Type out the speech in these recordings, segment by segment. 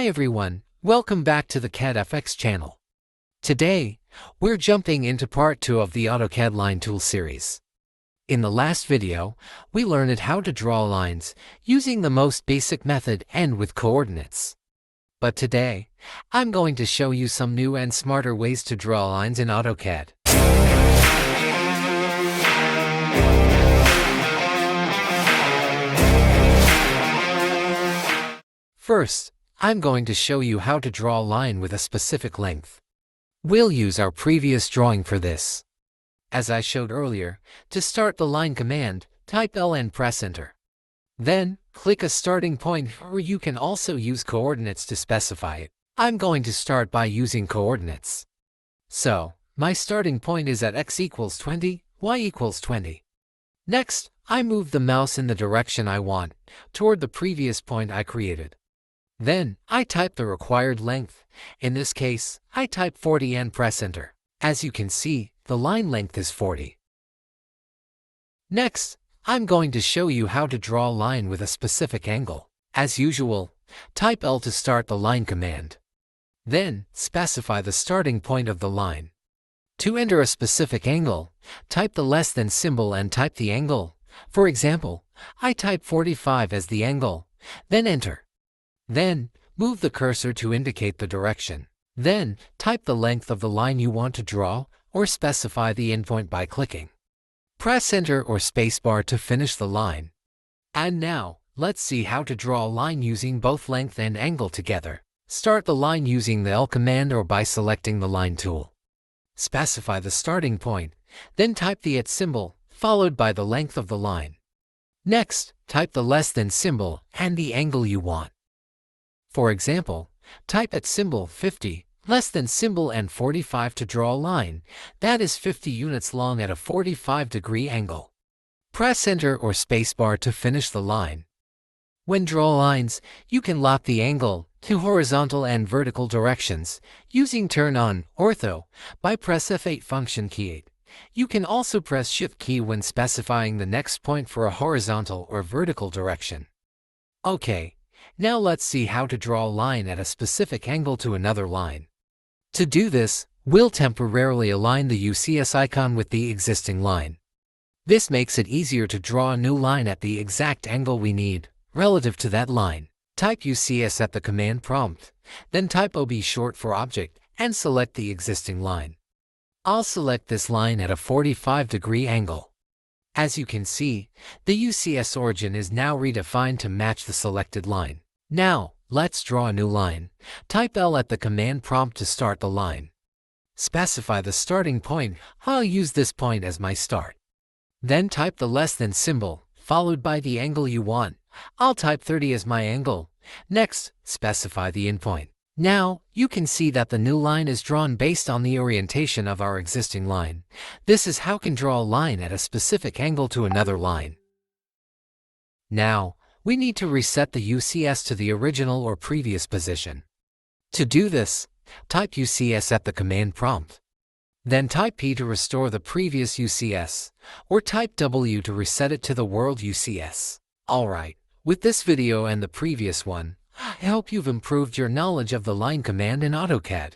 Hi everyone, welcome back to the CADfx channel. Today, we're jumping into part 2 of the AutoCAD Line Tool series. In the last video, we learned how to draw lines using the most basic method and with coordinates. But today, I'm going to show you some new and smarter ways to draw lines in AutoCAD. First, I'm going to show you how to draw a line with a specific length. We'll use our previous drawing for this. As I showed earlier, to start the line command, type L and press enter. Then, click a starting point, or you can also use coordinates to specify it. I'm going to start by using coordinates. So, my starting point is at x equals 20, y equals 20. Next, I move the mouse in the direction I want, toward the previous point I created. Then, I type the required length. In this case, I type 40 and press enter. As you can see, the line length is 40. Next, I'm going to show you how to draw a line with a specific angle. As usual, type L to start the line command. Then, specify the starting point of the line. To enter a specific angle, type the less than symbol and type the angle. For example, I type 45 as the angle, then enter. Then, move the cursor to indicate the direction. Then, type the length of the line you want to draw, or specify the endpoint by clicking. Press enter or spacebar to finish the line. And now, let's see how to draw a line using both length and angle together. Start the line using the L command or by selecting the line tool. Specify the starting point, then type the at symbol, followed by the length of the line. Next, type the less than symbol and the angle you want. For example, type at symbol 50, less than symbol and 45 to draw a line that is 50 units long at a 45-degree angle. Press enter or spacebar to finish the line. When draw lines, you can lock the angle to horizontal and vertical directions using turn on ortho by press F8 function key 8. You can also press shift key when specifying the next point for a horizontal or vertical direction. Okay. Now let's see how to draw a line at a specific angle to another line. To do this, we'll temporarily align the UCS icon with the existing line. This makes it easier to draw a new line at the exact angle we need, relative to that line. Type UCS at the command prompt, then type OB short for object, and select the existing line. I'll select this line at a 45-degree angle. As you can see, the UCS origin is now redefined to match the selected line. Now, let's draw a new line. Type L at the command prompt to start the line. Specify the starting point. I'll use this point as my start. Then type the less than symbol, followed by the angle you want. I'll type 30 as my angle. Next, specify the endpoint. Now, you can see that the new line is drawn based on the orientation of our existing line. This is how we can draw a line at a specific angle to another line. Now, we need to reset the UCS to the original or previous position. To do this, type UCS at the command prompt. Then type P to restore the previous UCS, or type W to reset it to the world UCS. Alright, with this video and the previous one, I hope you've improved your knowledge of the line command in AutoCAD.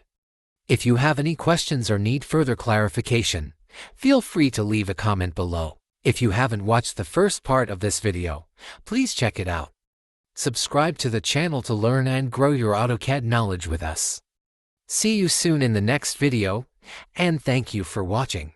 If you have any questions or need further clarification, feel free to leave a comment below. If you haven't watched the first part of this video, please check it out. Subscribe to the channel to learn and grow your AutoCAD knowledge with us. See you soon in the next video, and thank you for watching.